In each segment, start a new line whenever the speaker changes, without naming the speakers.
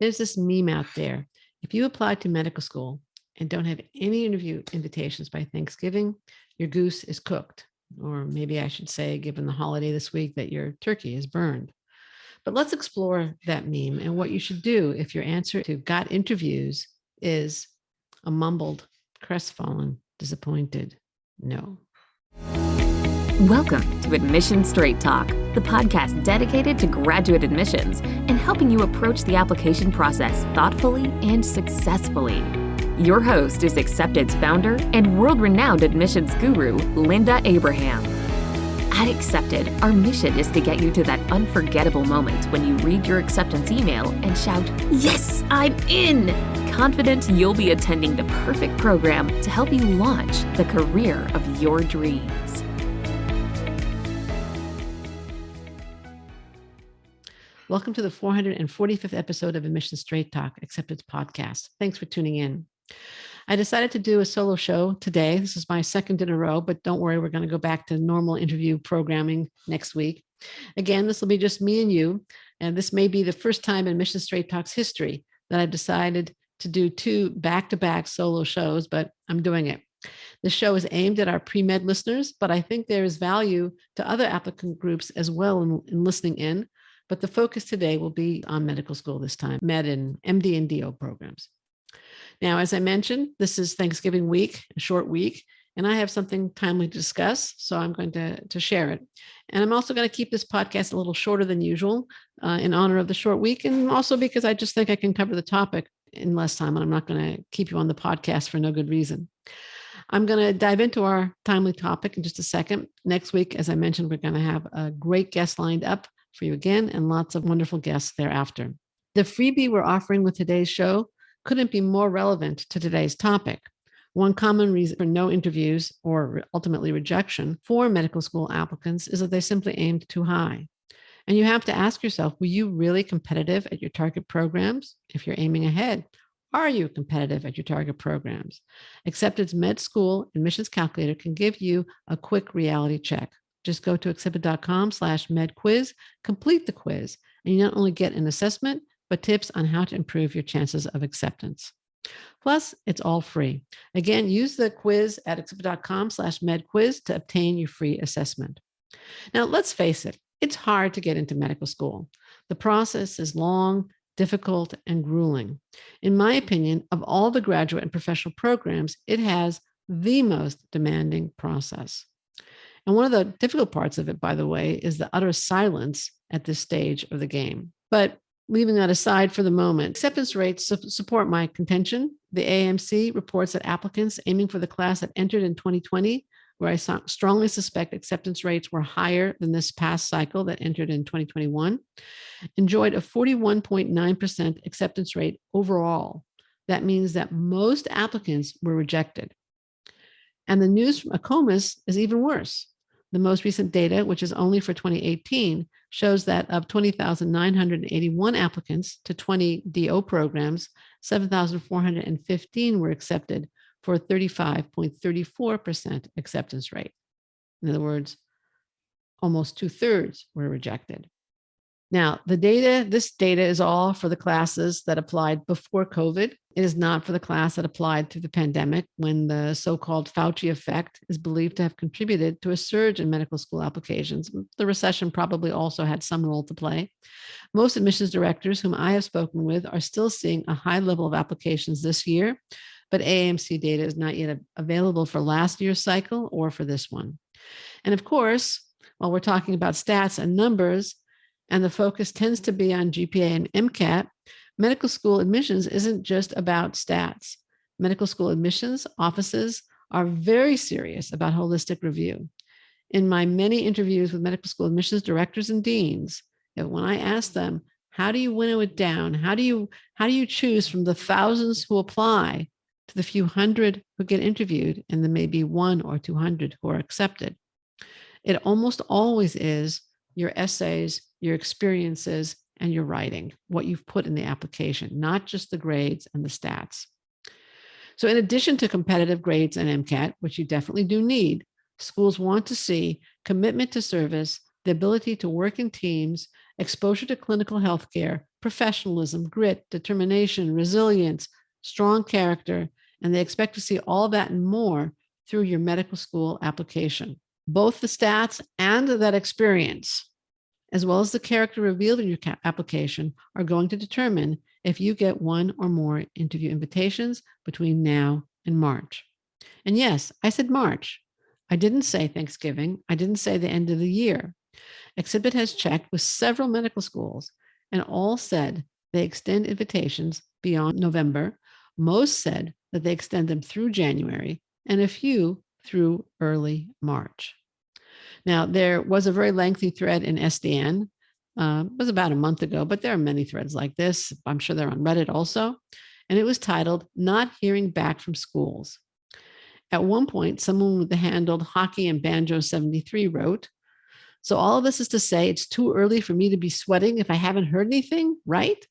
There's this meme out there. If you apply to medical school and don't have any interview invitations by Thanksgiving, your goose is cooked. Or maybe I should say, given the holiday this week, that your turkey is burned. But let's explore that meme and what you should do if your answer to got interviews is a mumbled, crestfallen, disappointed no.
Welcome to Admission Straight Talk, the podcast dedicated to graduate admissions and helping you approach the application process thoughtfully and successfully. Your host is Accepted's founder and world-renowned admissions guru, Linda Abraham. At Accepted, our mission is to get you to that unforgettable moment when you read your acceptance email and shout, "Yes, I'm in!" Confident you'll be attending the perfect program to help you launch the career of your dreams.
Welcome to the 445th episode of Admission Straight Talk, Accepted's podcast. Thanks for tuning in. I decided to do a solo show today. This is my second in a row, but don't worry, we're going to go back to normal interview programming next week. Again, this will be just me and you, and this may be the first time in Admission Straight Talk's history that I've decided to do two back-to-back solo shows, but I'm doing it. The show is aimed at our pre-med listeners, but I think there is value to other applicant groups as well in listening in. But the focus today will be on medical school this time, med and MD and DO programs. Now, as I mentioned, this is Thanksgiving week, a short week, and I have something timely to discuss, so I'm going to share it. And I'm also going to keep this podcast a little shorter than usual in honor of the short week, and also because I just think I can cover the topic in less time, and I'm not going to keep you on the podcast for no good reason. I'm going to dive into our timely topic in just a second. Next week, as I mentioned, we're going to have a great guest lined up for you again, and lots of wonderful guests thereafter. The freebie we're offering with today's show couldn't be more relevant to today's topic. One common reason for no interviews or ultimately rejection for medical school applicants is that they simply aimed too high. And you have to ask yourself, were you really competitive at your target programs? If you're aiming ahead, are you competitive at your target programs? Accepted's Med School Admissions Calculator can give you a quick reality check. Just go to accepted.com/medquiz, complete the quiz, and you not only get an assessment, but tips on how to improve your chances of acceptance. Plus, it's all free. Again, use the quiz at accepted.com/medquiz to obtain your free assessment. Now, let's face it, it's hard to get into medical school. The process is long, difficult, and grueling. In my opinion, of all the graduate and professional programs, it has the most demanding process. And one of the difficult parts of it, by the way, is the utter silence at this stage of the game. But leaving that aside for the moment, acceptance rates support my contention. The AAMC reports that applicants aiming for the class that entered in 2020, where I strongly suspect acceptance rates were higher than this past cycle that entered in 2021, enjoyed a 41.9% acceptance rate overall. That means that most applicants were rejected. And the news from AACOMAS is even worse. The most recent data, which is only for 2018, shows that of 20,981 applicants to 20 DO programs, 7,415 were accepted for a 35.34% acceptance rate. In other words, almost 2/3 were rejected. Now, this data is all for the classes that applied before COVID. It is not for the class that applied through the pandemic, when the so-called Fauci effect is believed to have contributed to a surge in medical school applications. The recession probably also had some role to play. Most admissions directors whom I have spoken with are still seeing a high level of applications this year, but AAMC data is not yet available for last year's cycle or for this one. And of course, while we're talking about stats and numbers, and the focus tends to be on GPA and MCAT, medical school admissions isn't just about stats. Medical school admissions offices are very serious about holistic review. In my many interviews with medical school admissions directors and deans, when I ask them, how do you winnow it down? How do you choose from the thousands who apply to the few hundred who get interviewed and the maybe 100 or 200 who are accepted? It almost always is your essays, your experiences, and your writing, what you've put in the application, not just the grades and the stats. So in addition to competitive grades and MCAT, which you definitely do need, schools want to see commitment to service, the ability to work in teams, exposure to clinical healthcare, professionalism, grit, determination, resilience, strong character, and they expect to see all that and more through your medical school application. Both the stats and that experience, as well as the character revealed in your application, are going to determine if you get one or more interview invitations between now and March. And yes, I said March. I didn't say Thanksgiving. I didn't say the end of the year. Exhibit has checked with several medical schools, and all said they extend invitations beyond November. Most said that they extend them through January, and a few through early March. Now, there was a very lengthy thread in SDN. It was about a month ago, but there are many threads like this. I'm sure they're on Reddit also. And it was titled, Not Hearing Back from Schools. At one point, someone with the handle Hockey and Banjo 73 wrote, so all of this is to say it's too early for me to be sweating if I haven't heard anything, right?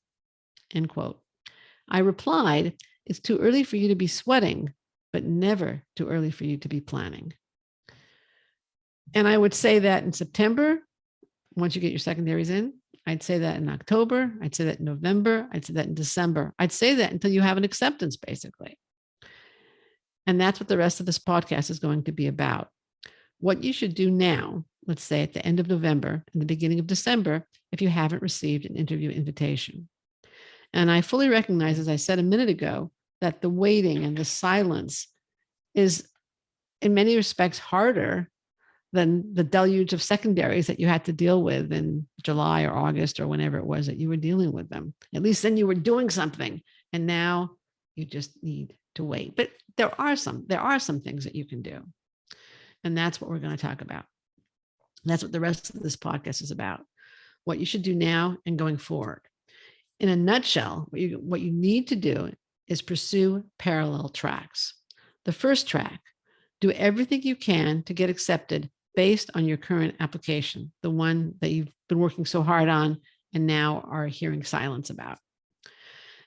End quote. I replied, it's too early for you to be sweating, but never too early for you to be planning. And I would say that in September, once you get your secondaries in. I'd say that in October. I'd say that in November. I'd say that in December. I'd say that until you have an acceptance, basically. And that's what the rest of this podcast is going to be about. What you should do now, let's say at the end of November and the beginning of December, if you haven't received an interview invitation. And I fully recognize, as I said a minute ago, that the waiting and the silence is in many respects harder than the deluge of secondaries that you had to deal with in July or August or whenever it was that you were dealing with them. At least then you were doing something, and now you just need to wait. But there are some things that you can do. And that's what we're going to talk about. That's what the rest of this podcast is about. What you should do now and going forward. In a nutshell, what you need to do is pursue parallel tracks. The first track, do everything you can to get accepted based on your current application, the one that you've been working so hard on and now are hearing silence about.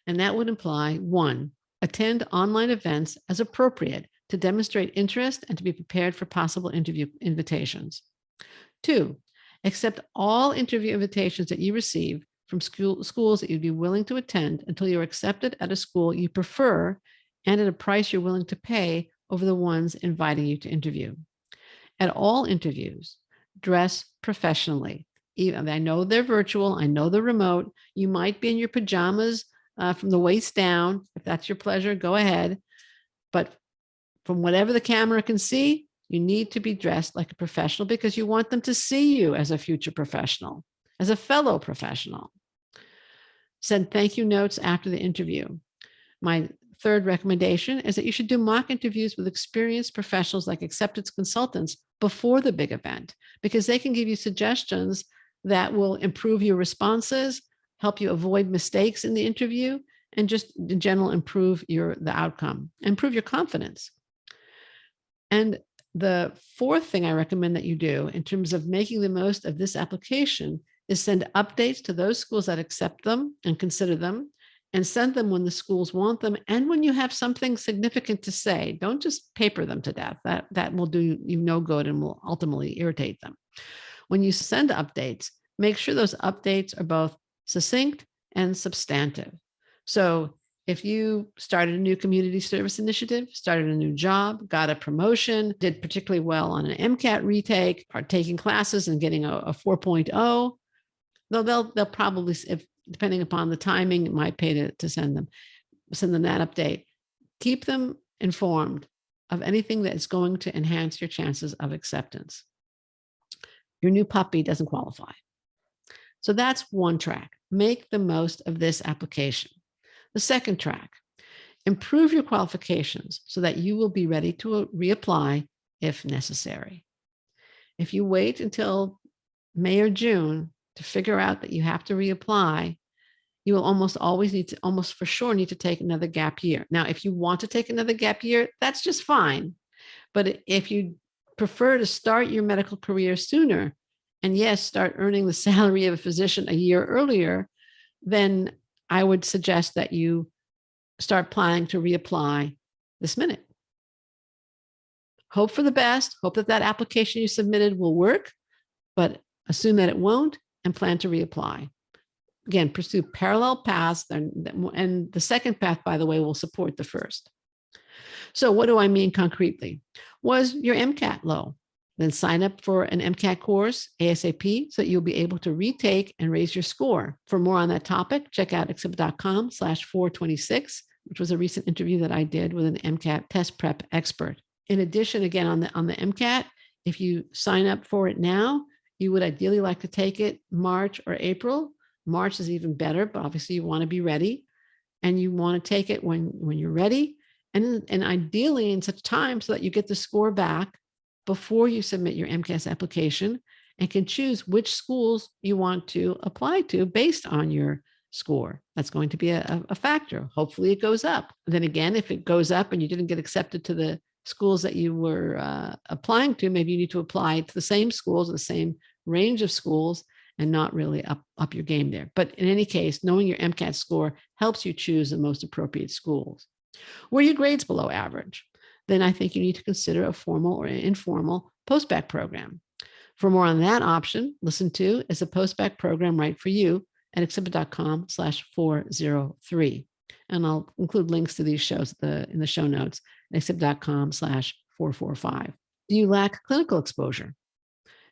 And that would imply, 1, attend online events as appropriate to demonstrate interest and to be prepared for possible interview invitations. 2, accept all interview invitations that you receive from schools that you'd be willing to attend until you're accepted at a school you prefer and at a price you're willing to pay over the ones inviting you to interview. At all interviews, dress professionally. Even, I know they're virtual, I know they're remote. You might be in your pajamas from the waist down. If that's your pleasure, go ahead. But from whatever the camera can see, you need to be dressed like a professional because you want them to see you as a future professional, as a fellow professional. Send thank you notes after the interview. My third recommendation is that you should do mock interviews with experienced professionals like acceptance consultants before the big event, because they can give you suggestions that will improve your responses, help you avoid mistakes in the interview, and just in general improve the outcome, improve your confidence. And the fourth thing I recommend that you do in terms of making the most of this application is send updates to those schools that accept them and consider them, and send them when the schools want them and when you have something significant to say. Don't just paper them to death. That will do you no good and will ultimately irritate them. When you send updates, make sure those updates are both succinct and substantive. So if you started a new community service initiative, started a new job, got a promotion, did particularly well on an MCAT retake, are taking classes and getting a 4.0, they'll probably, if depending upon the timing, it might pay to send them that update. Keep them informed of anything that's going to enhance your chances of acceptance. Your new puppy doesn't qualify. So that's one track. Make the most of this application. The second track, improve your qualifications so that you will be ready to reapply if necessary. If you wait until May or June to figure out that you have to reapply, you will almost for sure need to take another gap year. Now, if you want to take another gap year, that's just fine. But if you prefer to start your medical career sooner, and yes, start earning the salary of a physician a year earlier, then I would suggest that you start planning to reapply this minute. Hope for the best, hope that application you submitted will work, but assume that it won't and plan to reapply. Again, pursue parallel paths, and the second path, by the way, will support the first. So what do I mean concretely? Was your MCAT low? Then sign up for an MCAT course ASAP so that you'll be able to retake and raise your score. For more on that topic, check out accepted.com/426, which was a recent interview that I did with an MCAT test prep expert. In addition, again, on the MCAT, if you sign up for it now, you would ideally like to take it March or April. March is even better, but obviously you want to be ready, and you want to take it when you're ready, and ideally in such time so that you get the score back before you submit your MCAS application and can choose which schools you want to apply to based on your score. That's going to be a factor. Hopefully it goes up. Then again, if it goes up and you didn't get accepted to the schools that you were applying to, maybe you need to apply to the same schools, the same range of schools, and not really up your game there. But in any case, knowing your MCAT score helps you choose the most appropriate schools. Were your grades below average? Then I think you need to consider a formal or informal postbac program. For more on that option, listen to Is a Postbac Program Right for You at accepted.com/403. And I'll include links to these shows in the show notes at accepted.com/445. Do you lack clinical exposure?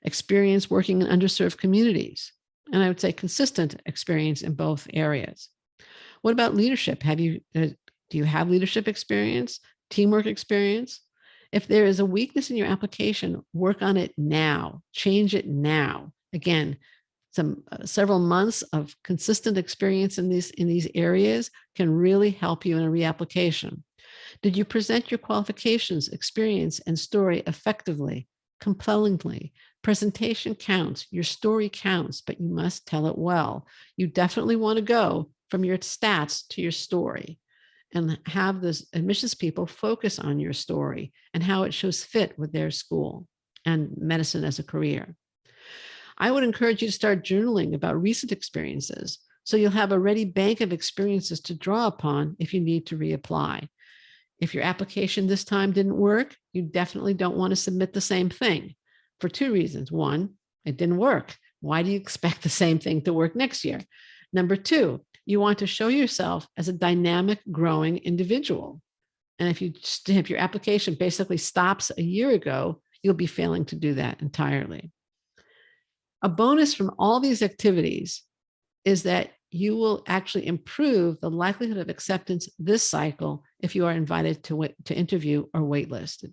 Experience working in underserved communities? And I would say consistent experience in both areas. What about leadership? Do you have leadership experience? Teamwork experience? If there is a weakness in your application, work on it now. Change it now. Again, several months of consistent experience in these areas can really help you in a reapplication. Did you present your qualifications, experience, and story effectively, compellingly? Presentation counts. Your story counts, but you must tell it well. You definitely want to go from your stats to your story, and have those admissions people focus on your story and how it shows fit with their school and medicine as a career. I would encourage you to start journaling about recent experiences so you'll have a ready bank of experiences to draw upon if you need to reapply. If your application this time didn't work, you definitely don't want to submit the same thing for two reasons. One, it didn't work. Why do you expect the same thing to work next year? Number two, you want to show yourself as a dynamic, growing individual. And if your application basically stops a year ago, you'll be failing to do that entirely. A bonus from all these activities is that you will actually improve the likelihood of acceptance this cycle if you are invited to interview or waitlisted,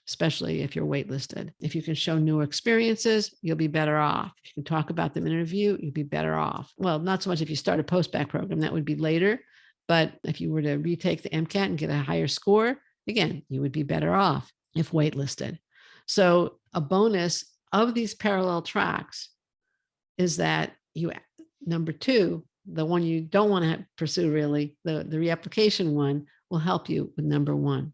especially if you're waitlisted. If you can show new experiences, you'll be better off. If you can talk about them in an interview, you'll be better off. Well, not so much if you start a postbac program, that would be later. But if you were to retake the MCAT and get a higher score, again, you would be better off if waitlisted. So a bonus of these parallel tracks is that number two, the one you don't want to pursue really, the reapplication one will help you with number one.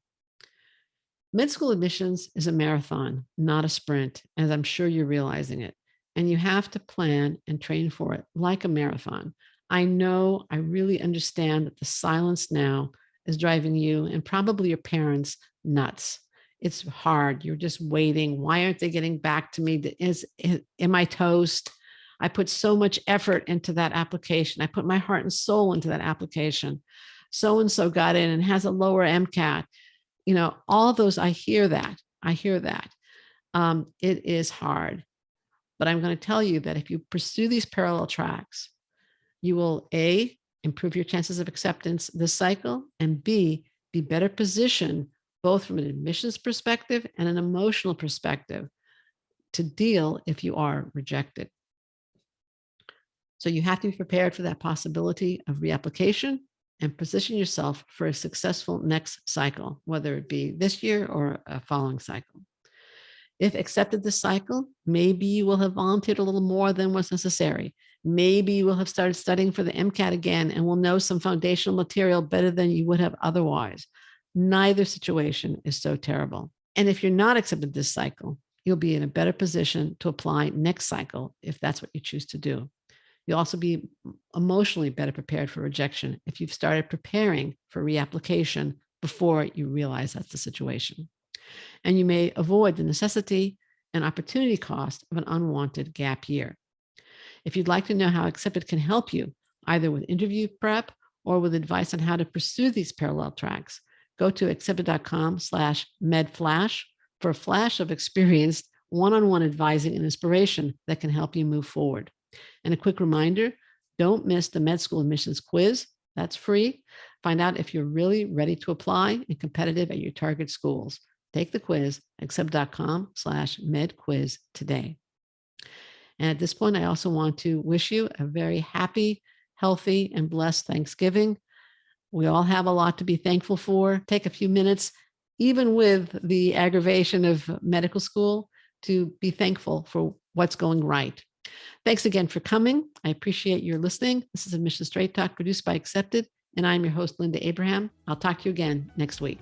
Med school admissions is a marathon, not a sprint, as I'm sure you're realizing it. And you have to plan and train for it like a marathon. I know, I really understand that the silence now is driving you and probably your parents nuts. It's hard. You're just waiting. Why aren't they getting back to me? Am I toast? I put so much effort into that application. I put my heart and soul into that application. So-and-so got in and has a lower MCAT. All those, I hear that. It is hard, but I'm going to tell you that if you pursue these parallel tracks, you will A, improve your chances of acceptance this cycle, and B, be better positioned both from an admissions perspective and an emotional perspective to deal if you are rejected. So you have to be prepared for that possibility of reapplication and position yourself for a successful next cycle, whether it be this year or a following cycle. If accepted this cycle, maybe you will have volunteered a little more than was necessary. Maybe you will have started studying for the MCAT again and will know some foundational material better than you would have otherwise. Neither situation is so terrible. And if you're not accepted this cycle, you'll be in a better position to apply next cycle if that's what you choose to do. You'll also be emotionally better prepared for rejection if you've started preparing for reapplication before you realize that's the situation. And you may avoid the necessity and opportunity cost of an unwanted gap year. If you'd like to know how Accepted can help you, either with interview prep or with advice on how to pursue these parallel tracks. Go to accepted.com/medflash for a flash of experienced one-on-one advising and inspiration that can help you move forward. And a quick reminder, don't miss the med school admissions quiz. That's free. Find out if you're really ready to apply and competitive at your target schools. Take the quiz, accept.com/medquiz today. And at this point, I also want to wish you a very happy, healthy, and blessed Thanksgiving. We all have a lot to be thankful for. Take a few minutes, even with the aggravation of medical school, to be thankful for what's going right. Thanks again for coming. I appreciate your listening. This is Admission Straight Talk produced by Accepted, and I'm your host, Linda Abraham. I'll talk to you again next week.